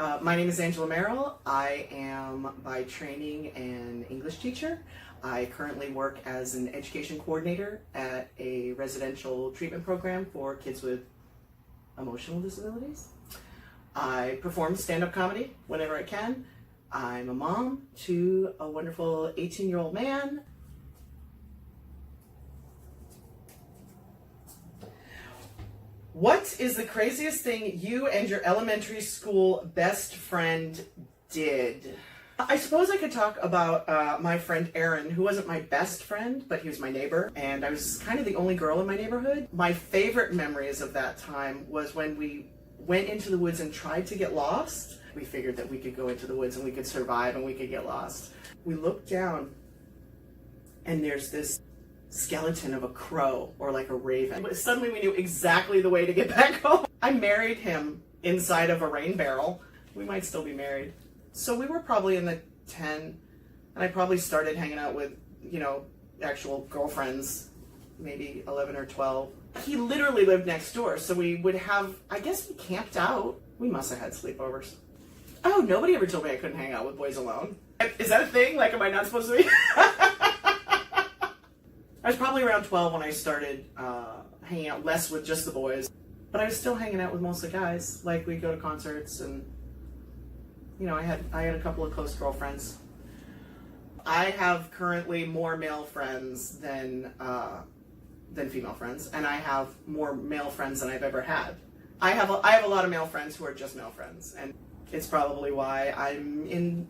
My name is Angela Merrill. I am by training an English teacher. I currently work as an education coordinator at a residential treatment program for kids with emotional disabilities. I perform stand-up comedy whenever I can. I'm a mom to a wonderful 18-year-old man. What is the craziest thing you and your elementary school best friend did? I suppose I could talk about my friend Aaron, who wasn't my best friend, but he was my neighbor, and I was kind of the only girl in my neighborhood. My favorite memories of that time was when we went into the woods and tried to get lost. We figured that we could go into the woods and we could survive and we could get lost. We looked down and there's this skeleton of a crow or like a raven. But suddenly we knew exactly the way to get back home. I married him inside of a rain barrel. We might still be married. So we were probably in the 10, and I probably started hanging out with, actual girlfriends, maybe 11 or 12. He literally lived next door, so we would have, I guess we camped out. We must have had sleepovers. Oh, nobody ever told me I couldn't hang out with boys alone. Is that a thing? Like, am I not supposed to be? I was probably around 12 when I started hanging out less with just the boys, but I was still hanging out with most of the guys. Like, we'd go to concerts, and I had a couple of close girlfriends. I have currently more male friends than female friends, and I have more male friends than I've ever had. I have a lot of male friends who are just male friends, and it's probably why I'm in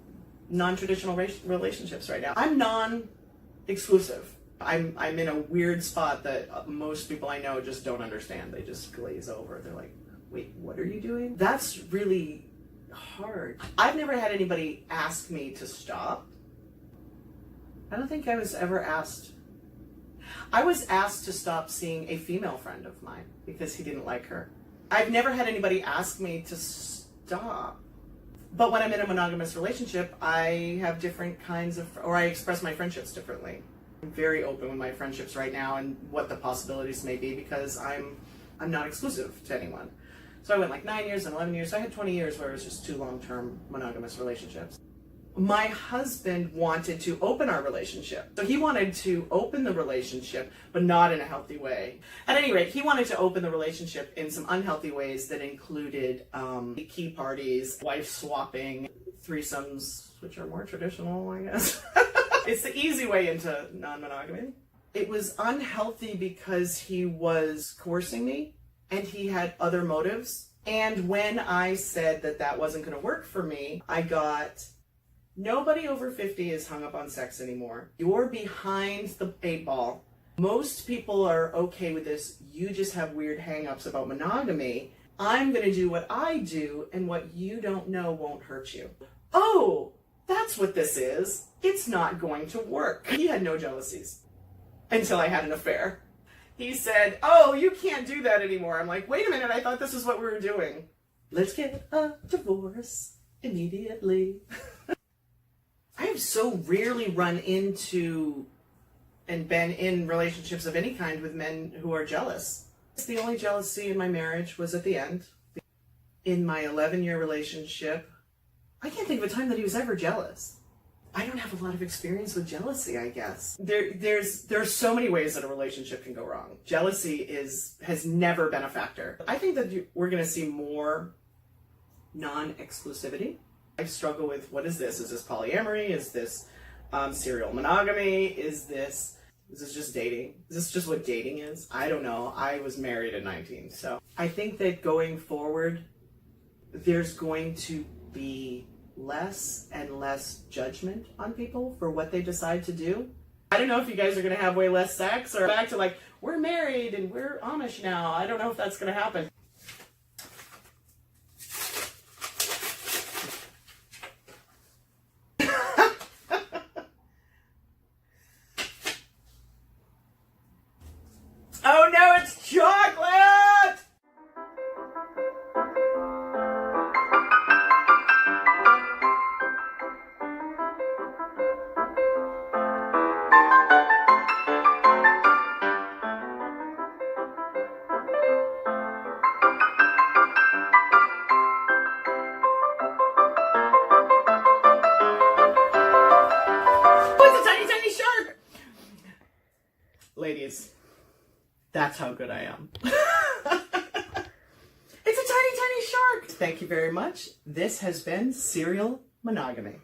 non-traditional relationships right now. I'm non-exclusive. I'm in a weird spot that most people I know just don't understand. They just glaze over. They're like, wait, what are you doing? That's really hard. I've never had anybody ask me to stop. I don't think I was ever asked. I was asked to stop seeing a female friend of mine because he didn't like her. I've never had anybody ask me to stop. But when I'm in a monogamous relationship, I have different kinds of, or I express my friendships differently. I'm very open with my friendships right now and what the possibilities may be because I'm not exclusive to anyone. So I went like 9 years and 11 years. So I had 20 years where it was just 2 long-term monogamous relationships. My husband wanted to open our relationship. So he wanted to open the relationship, but not in a healthy way. At any rate, he wanted to open the relationship in some unhealthy ways that included key parties, wife swapping, threesomes, which are more traditional, I guess. It's the easy way into non-monogamy. It was unhealthy because he was coercing me and he had other motives. And when I said that that wasn't going to work for me, I got, nobody over 50 is hung up on sex anymore. You're behind the 8 ball. Most people are okay with this. You just have weird hang-ups about monogamy. I'm going to do what I do, and what you don't know won't hurt you. Oh, that's what this is. It's not going to work. He had no jealousies until I had an affair. He said, oh, you can't do that anymore. I'm like, wait a minute, I thought this is what we were doing. Let's get a divorce immediately. I have so rarely run into and been in relationships of any kind with men who are jealous. The only jealousy in my marriage was at the end. In my 11-year relationship, I can't think of a time that he was ever jealous. I don't have a lot of experience with jealousy, I guess. There are so many ways that a relationship can go wrong. Jealousy has never been a factor. I think that we're going to see more non-exclusivity. I struggle with, what is this? Is this polyamory? Is this serial monogamy? Is this just dating? Is this just what dating is? I don't know. I was married at 19, so I think that going forward, there's going to be less and less judgment on people for what they decide to do. I don't know if you guys are going to have way less sex or back to like, we're married and we're Amish now. I don't know if that's going to happen. Oh no, it's chocolate! ladies, that's how good I am. It's a tiny, tiny shark. Thank you very much. This has been Serial Monogamy.